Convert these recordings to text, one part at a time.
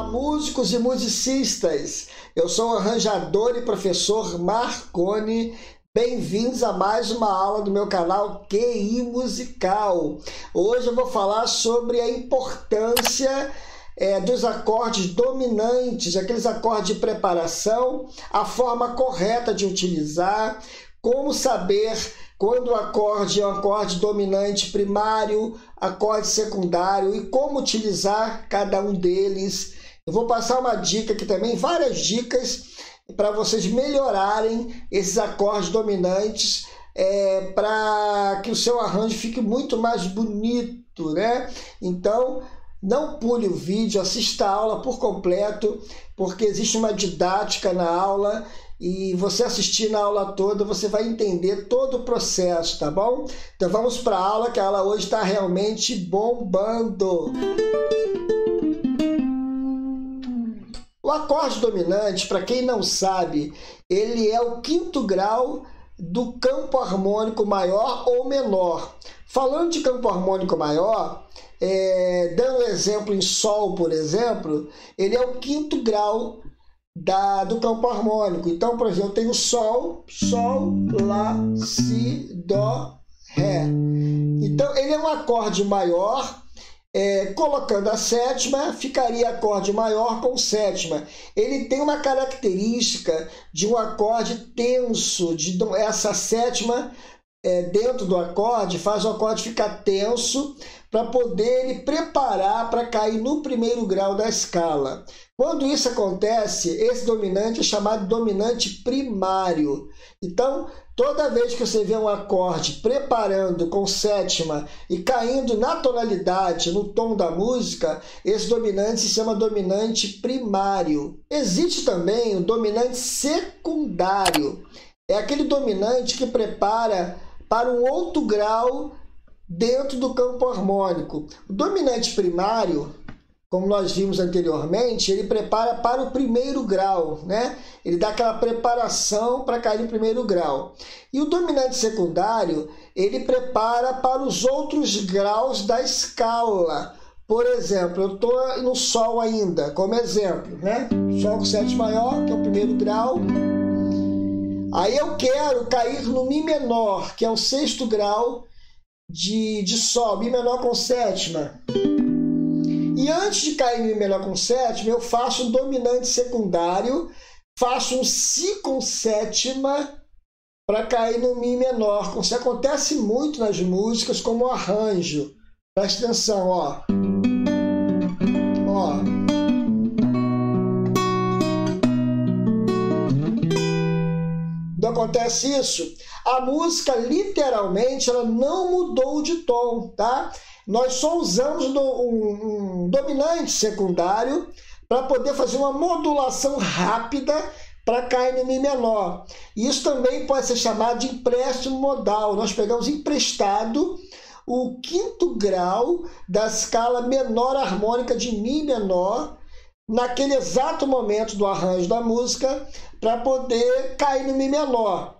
músicos e musicistas, eu sou o arranjador e professor Marconi. Bem-vindos a mais uma aula do meu canal QI Musical. Hoje eu vou falar sobre a importância dos acordes dominantes, aqueles acordes de preparação, a forma correta de utilizar, como saber quando o acorde é um acorde dominante primário, acorde secundário e como utilizar cada um deles. Eu vou passar uma dica aqui também, várias dicas para vocês melhorarem esses acordes dominantes, para que o seu arranjo fique muito mais bonito, né? Então, não pule o vídeo, assista a aula por completo, porque existe uma didática na aula e você assistindo a aula toda, você vai entender todo o processo, tá bom? Então vamos para a aula, que a aula hoje está realmente bombando. O acorde dominante, para quem não sabe, ele é o quinto grau do campo harmônico maior ou menor. Falando de campo harmônico maior, dando exemplo em Sol, por exemplo, ele é o quinto grau do campo harmônico. Então, por exemplo, eu tenho Sol, Sol, Lá, Si, Dó, Ré. Então, ele é um acorde maior. Colocando a sétima, ficaria acorde maior com sétima. Ele tem uma característica de um acorde tenso, essa sétima dentro do acorde faz o acorde ficar tenso para poder ele preparar para cair no primeiro grau da escala. Quando isso acontece, esse dominante é chamado de dominante primário. Então, toda vez que você vê um acorde preparando com sétima e caindo na tonalidade, no tom da música, esse dominante se chama dominante primário. Existe também o dominante secundário. É aquele dominante que prepara para um outro grau dentro do campo harmônico. O dominante primário, como nós vimos anteriormente, ele prepara para o primeiro grau, né? Ele dá aquela preparação para cair no primeiro grau. E o dominante secundário, ele prepara para os outros graus da escala. Por exemplo, eu estou no Sol ainda, como exemplo, né? Sol com sétima maior, que é o primeiro grau. Aí eu quero cair no Mi menor, que é o sexto grau de Sol, Mi menor com sétima. E antes de cair no Mi menor com sétima, eu faço um dominante secundário, faço um Si com sétima para cair no Mi menor. Isso acontece muito nas músicas como arranjo. Presta atenção, ó. Ó. Não acontece isso? A música, literalmente, ela não mudou de tom, tá? Nós só usamos um dominante secundário para poder fazer uma modulação rápida para cair no Mi menor. Isso também pode ser chamado de empréstimo modal. Nós pegamos emprestado o quinto grau da escala menor harmônica de Mi menor naquele exato momento do arranjo da música para poder cair no Mi menor.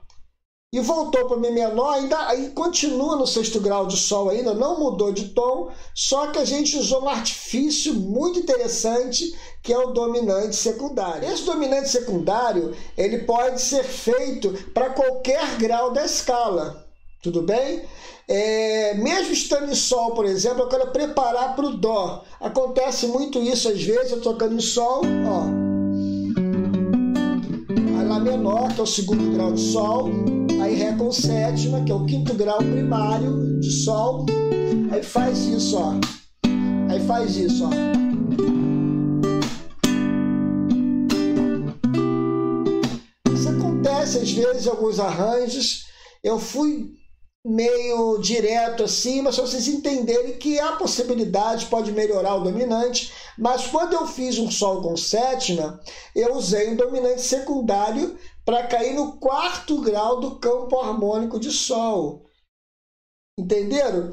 E voltou para o Mi menor, aí continua no sexto grau de Sol ainda, não mudou de tom, só que a gente usou um artifício muito interessante, que é o dominante secundário. Esse dominante secundário, ele pode ser feito para qualquer grau da escala, tudo bem? Mesmo estando em Sol, por exemplo, eu quero preparar para o Dó. Acontece muito isso às vezes, eu tocando em Sol, ó. Aí Lá menor, que é o segundo grau de Sol. Aí Ré com sétima, que é o quinto grau primário de Sol. Aí faz isso, ó. Aí faz isso, ó. Isso acontece às vezes em alguns arranjos. Eu fui meio direto assim, mas para vocês entenderem que há possibilidade, pode melhorar o dominante, mas quando eu fiz um Sol com sétima, eu usei um dominante secundário para cair no quarto grau do campo harmônico de Sol. Entenderam?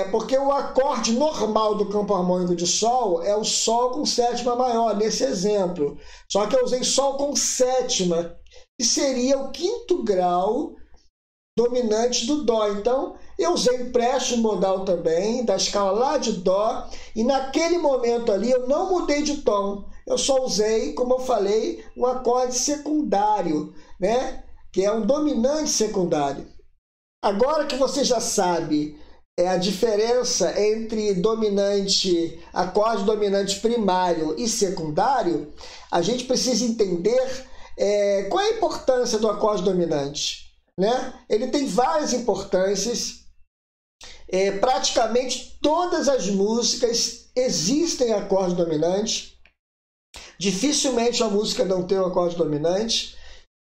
Porque o acorde normal do campo harmônico de Sol é o Sol com sétima maior, nesse exemplo. Só que eu usei Sol com sétima, que seria o quinto grau dominante do Dó. Então, eu usei empréstimo modal também, da escala lá de Dó, e naquele momento ali eu não mudei de tom. eu só usei, como eu falei, um acorde secundário, né? Que é um dominante secundário. Agora que você já sabe a diferença entre dominante, acorde dominante primário e secundário, a gente precisa entender qual é a importância do acorde dominante, né? Ele tem várias importâncias. Praticamente todas as músicas existem acorde dominante. Dificilmente a música não tem um acorde dominante.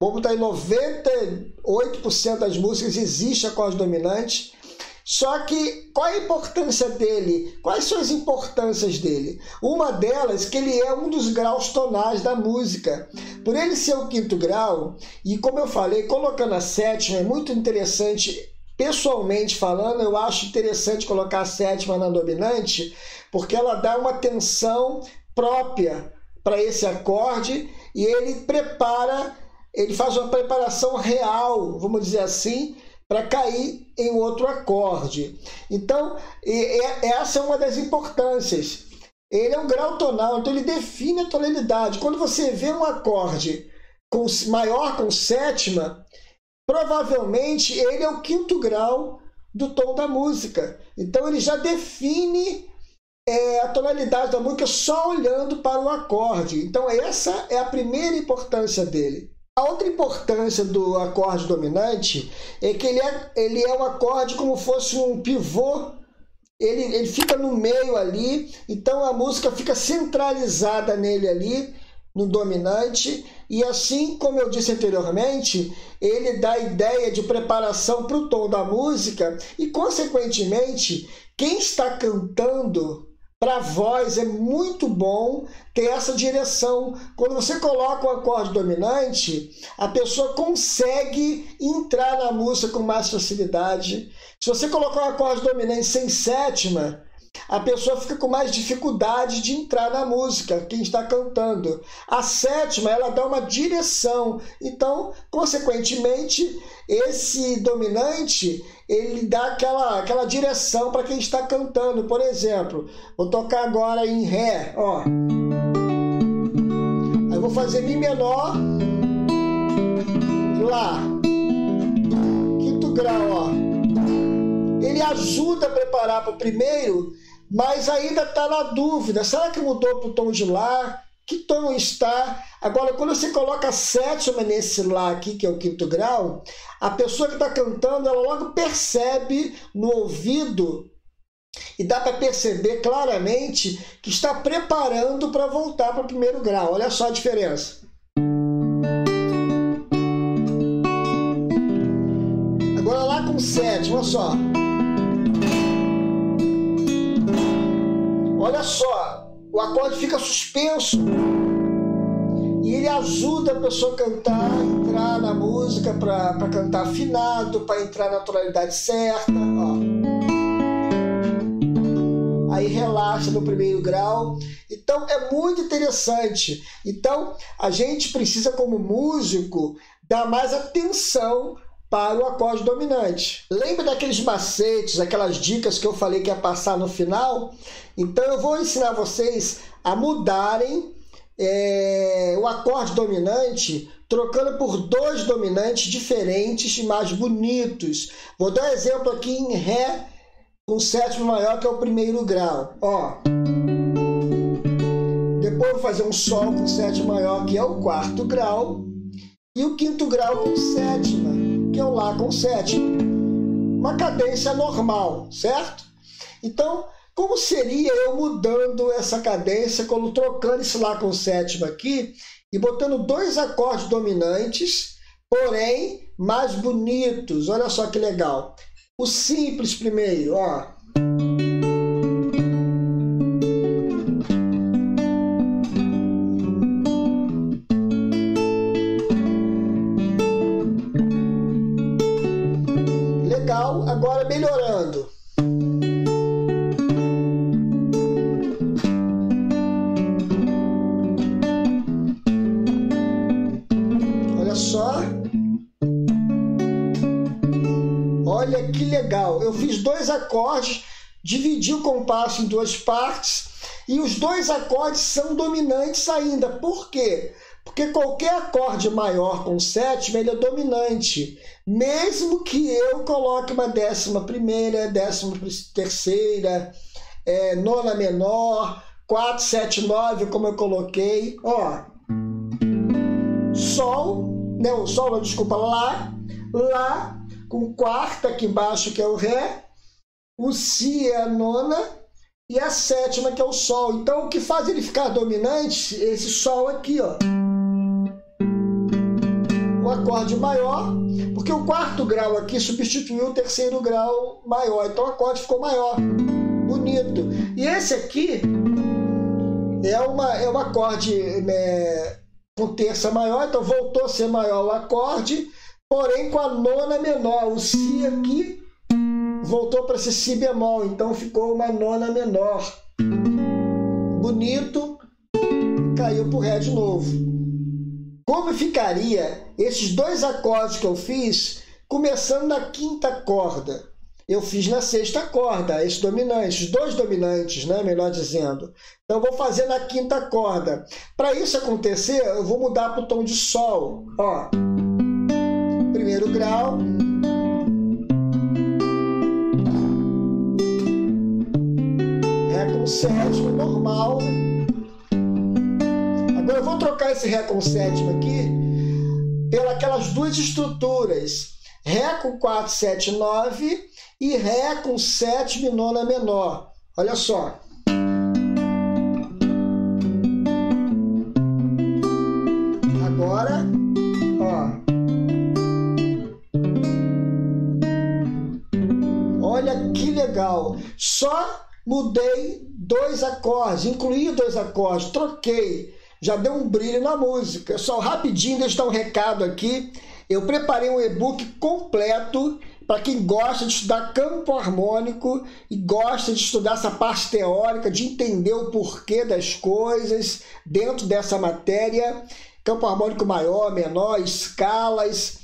Vamos botar em 98% das músicas existe acorde dominante. Só que qual é a importância dele? Quais são as importâncias dele? Uma delas que ele é um dos graus tonais da música. Por ele ser o quinto grau, e como eu falei, colocando a sétima é muito interessante. Pessoalmente falando, eu acho interessante colocar a sétima na dominante, porque ela dá uma tensão própria para esse acorde e ele faz uma preparação real, vamos dizer assim, para cair em outro acorde. Então, essa é uma das importâncias. Ele é um grau tonal, então ele define a tonalidade. Quando você vê um acorde maior com sétima, provavelmente ele é o quinto grau do tom da música. Então ele já define a tonalidade da música só olhando para o acorde. Então essa é a primeira importância dele. A outra importância do acorde dominante é que ele é um acorde como fosse um pivô. Ele fica no meio ali, então a música fica centralizada nele ali, no dominante, e assim, como eu disse anteriormente, ele dá a ideia de preparação para o tom da música e, consequentemente, quem está cantando para a voz é muito bom ter essa direção. Quando você coloca o acorde dominante, a pessoa consegue entrar na música com mais facilidade. Se você colocar um acorde dominante sem sétima, a pessoa fica com mais dificuldade de entrar na música, quem está cantando. A sétima, ela dá uma direção. Então, consequentemente, esse dominante, ele dá aquela direção para quem está cantando. Por exemplo, vou tocar agora em Ré, ó. Aí eu vou fazer Mi menor, Lá, quinto grau, ó. Ele ajuda a preparar para o primeiro, mas ainda está na dúvida. Será que mudou para o tom de Lá? Que tom está? Agora, quando você coloca a sétima nesse Lá aqui, que é o quinto grau, a pessoa que está cantando, ela logo percebe no ouvido, e dá para perceber claramente que está preparando para voltar para o primeiro grau. Olha só a diferença. Agora Lá com sétima, olha só. Olha só, o acorde fica suspenso e ele ajuda a pessoa a cantar, entrar na música para cantar afinado, para entrar na tonalidade certa. Ó. Aí relaxa no primeiro grau. Então é muito interessante. Então a gente precisa, como músico, dar mais atenção para o acorde dominante. Lembra daqueles macetes, aquelas dicas que eu falei que ia passar no final? Então eu vou ensinar vocês a mudarem o acorde dominante, trocando por dois dominantes diferentes e mais bonitos. Vou dar um exemplo aqui em Ré com sétima maior, que é o primeiro grau. Ó. Depois vou fazer um Sol com sétima maior, que é o quarto grau. E o quinto grau com sétima, que é o Lá com sétima. Uma cadência normal, certo? Então, como seria eu mudando essa cadência, trocando esse Lá com sétima aqui e botando dois acordes dominantes, porém mais bonitos? Olha só que legal. O simples primeiro, ó. Legal, agora melhorando. Olha só. Olha que legal. Eu fiz dois acordes, dividi o compasso em duas partes E os dois acordes são dominantes ainda. Por quê? Porque qualquer acorde maior com sétima, ele é dominante. Mesmo que eu coloque uma 11ª, 13ª, nona menor, 4, 7, 9, como eu coloquei. Ó, Sol, não, Sol não, desculpa, Lá, com quarta aqui embaixo, que é o Ré, o Si é a nona, e a sétima, que é o Sol. Então, o que faz ele ficar dominante, esse Sol aqui, ó. O acorde maior, porque o quarto grau aqui substituiu o terceiro grau maior. Então, o acorde ficou maior. Bonito. E esse aqui é um acorde, né, com terça maior, então voltou a ser maior o acorde, porém com a nona menor. O Si aqui voltou para ser Si bemol, então ficou uma nona menor. Bonito, caiu para o Ré de novo. Como ficaria esses dois acordes que eu fiz, começando na quinta corda? Eu fiz na sexta corda, esses dois dominantes, né, melhor dizendo. Então, eu vou fazer na quinta corda. Para isso acontecer, eu vou mudar para o tom de Sol. Ó, primeiro grau. Ré com sétima, normal. Agora eu vou trocar esse Ré com sétima aqui pelas duas estruturas. Ré com 4, 7, 9 e Ré com sétima e nona menor. Olha só. Agora, ó. Olha que legal. Só mudei dois acordes, incluí dois acordes, troquei. Já deu um brilho na música. Só rapidinho, deixa eu dar um recado aqui. Eu preparei um e-book completo para quem gosta de estudar campo harmônico e gosta de estudar essa parte teórica, de entender o porquê das coisas dentro dessa matéria. Campo harmônico maior, menor, escalas.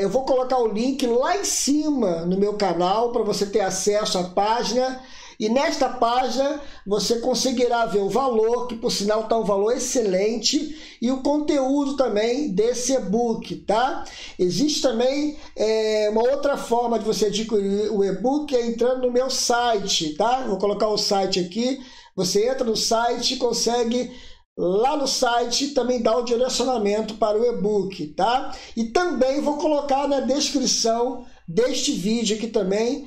Eu vou colocar o link lá em cima no meu canal para você ter acesso à página. E nesta página você conseguirá ver o valor, que por sinal está um valor excelente, e o conteúdo também desse e-book, tá? Existe também uma outra forma de você adquirir o e-book, é entrando no meu site, tá? Vou colocar o site aqui, você entra no site e consegue lá no site também dar o direcionamento para o e-book, tá? E também vou colocar na descrição deste vídeo aqui também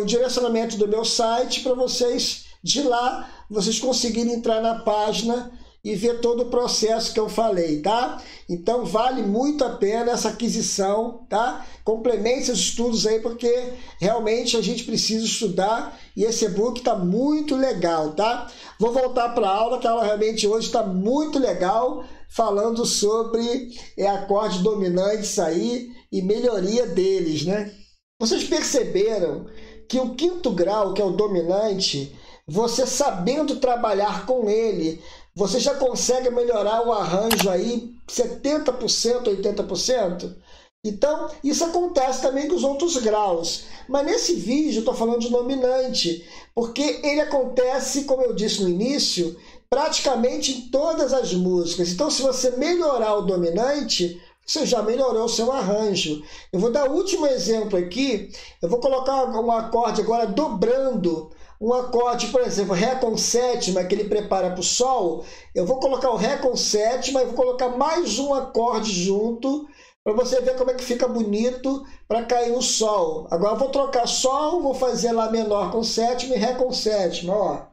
o direcionamento do meu site para vocês, de lá, vocês conseguirem entrar na página e ver todo o processo que eu falei, tá? Então, vale muito a pena essa aquisição, tá? Complemente seus estudos aí, porque realmente a gente precisa estudar e esse e-book está muito legal, tá? Vou voltar para a aula, que a aula realmente hoje está muito legal, falando sobre acordes dominantes aí e melhoria deles, né? Vocês perceberam que o quinto grau, que é o dominante, você sabendo trabalhar com ele, você já consegue melhorar o arranjo aí 70%, 80%? Então, isso acontece também com os outros graus. Mas nesse vídeo eu estou falando de dominante, porque ele acontece, como eu disse no início, praticamente em todas as músicas. Então, se você melhorar o dominante, você já melhorou o seu arranjo. Eu vou dar o último exemplo aqui. Eu vou colocar um acorde agora dobrando. Um acorde, por exemplo, Ré com sétima, que ele prepara para o Sol. Eu vou colocar o Ré com sétima e vou colocar mais um acorde junto, para você ver como é que fica bonito para cair o Sol. Agora eu vou trocar Sol, vou fazer Lá menor com sétima e Ré com sétima. Ó.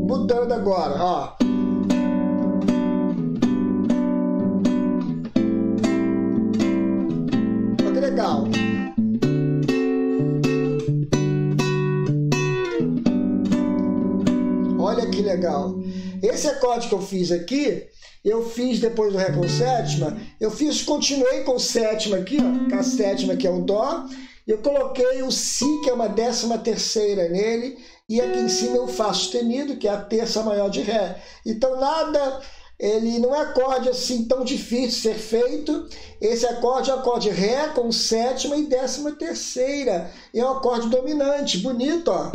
Mudando agora, ó. Olha que legal. Olha que legal. Esse acorde que eu fiz aqui, eu fiz depois do Ré com sétima, continuei com sétima aqui, ó, com a sétima que é o Dó, Eu coloquei o Si, que é uma 13ª nele, e aqui em cima eu Fá sustenido, que é a terça maior de Ré. Então nada, ele não é acorde assim tão difícil de ser feito. Esse acorde é o acorde Ré com 7ª e 13ª. É um acorde dominante, bonito, ó.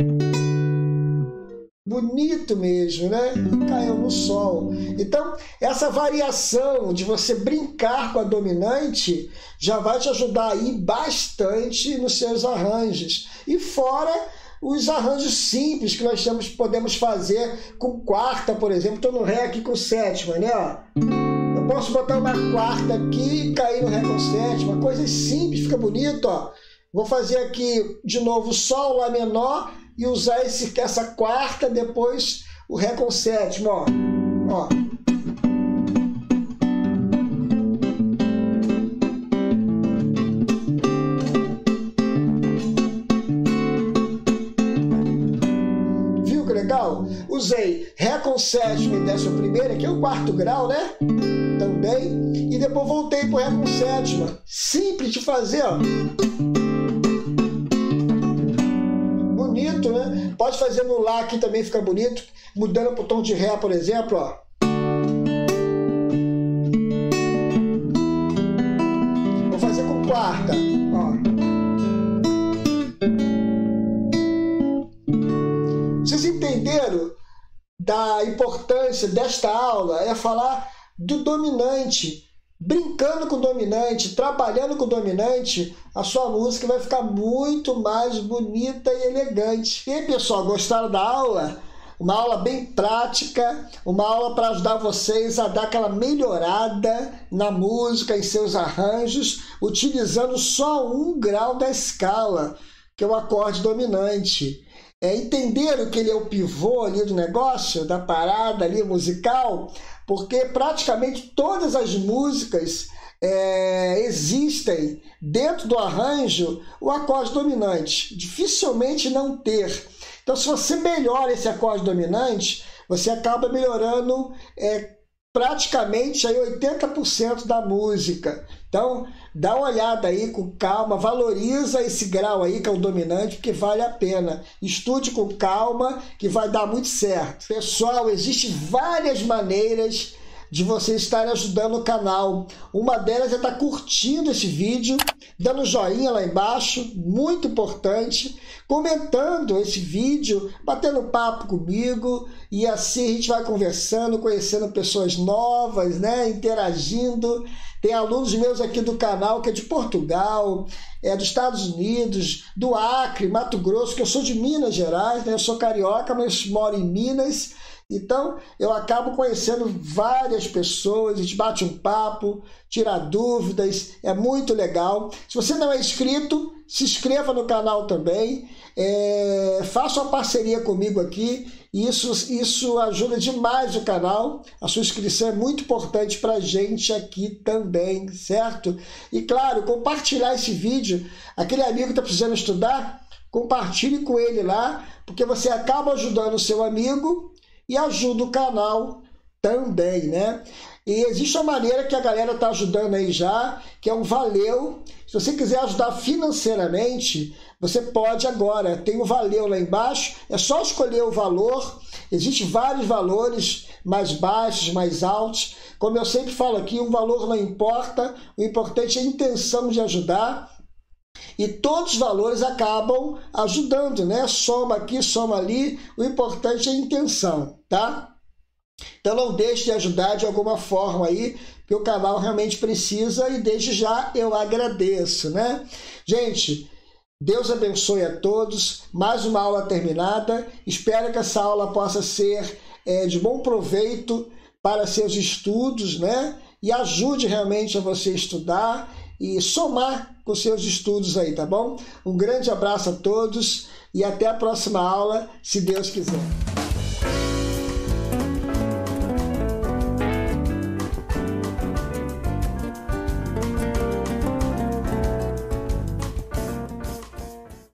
Bonito mesmo, né? E caiu no Sol. Então, essa variação de você brincar com a dominante já vai te ajudar aí bastante nos seus arranjos. E fora os arranjos simples que nós podemos fazer com quarta, por exemplo. Estou no Ré aqui com 7ª, né? Eu posso botar uma quarta aqui e cair no Ré com 7ª. Coisas simples, fica bonito, ó. Vou fazer aqui de novo Sol, Lá menor e usar essa quarta, depois o Ré com 7ª, ó. Viu que legal? Usei Ré com 7ª e 11ª, que é o 4º grau, né? Também. E depois voltei para o Ré com 7ª. Simples de fazer, ó. Bonito, né? Pode fazer no Lá aqui também, fica bonito. Mudando para o tom de Ré, por exemplo, ó. Vou fazer com quarta, ó. Vocês entenderam da importância desta aula? É falar do dominante. Brincando com o dominante, trabalhando com o dominante, a sua música vai ficar muito mais bonita e elegante. E aí, pessoal, gostaram da aula? Uma aula bem prática, uma aula para ajudar vocês a dar aquela melhorada na música, em seus arranjos, utilizando só 1 grau da escala, que é o acorde dominante. Entenderam que ele é o pivô ali do negócio, da parada ali musical? Porque praticamente todas as músicas existem dentro do arranjo o acorde dominante. Dificilmente não ter. Então, se você melhora esse acorde dominante, você acaba melhorando praticamente aí 80% da música. Então, dá uma olhada aí com calma, valoriza esse grau aí que é o dominante, porque vale a pena. Estude com calma, que vai dar muito certo. Pessoal, existem várias maneiras de você estar ajudando o canal. Uma delas é estar curtindo esse vídeo, dando joinha lá embaixo, muito importante, comentando esse vídeo, batendo papo comigo, e assim a gente vai conversando, conhecendo pessoas novas, né, interagindo. Tem alunos meus aqui do canal que é de Portugal, dos Estados Unidos, do Acre, Mato Grosso, que eu sou de Minas Gerais, né? Eu sou carioca, mas moro em Minas. Então, eu acabo conhecendo várias pessoas, a gente bate um papo, tira dúvidas, é muito legal. Se você não é inscrito, se inscreva no canal também, faça uma parceria comigo aqui, e isso ajuda demais o canal. A sua inscrição é muito importante para a gente aqui também, certo? E claro, compartilhar esse vídeo, aquele amigo que está precisando estudar, compartilhe com ele lá, porque você acaba ajudando o seu amigo, e ajuda o canal também, né? E existe uma maneira que a galera está ajudando aí já, que é um Valeu. Se você quiser ajudar financeiramente, você pode agora. Tem o Valeu lá embaixo, é só escolher o valor. Existem vários valores, mais baixos, mais altos. Como eu sempre falo aqui, um valor não importa, o importante é a intenção de ajudar. E todos os valores acabam ajudando, né? Soma aqui, soma ali. O importante é a intenção, tá? Então não deixe de ajudar de alguma forma aí, que o canal realmente precisa, e desde já eu agradeço, né? Gente, Deus abençoe a todos. Mais uma aula terminada. Espero que essa aula possa ser de bom proveito para seus estudos, né? E ajude realmente a você estudar e somar com seus estudos aí, tá bom? Um grande abraço a todos e até a próxima aula, se Deus quiser.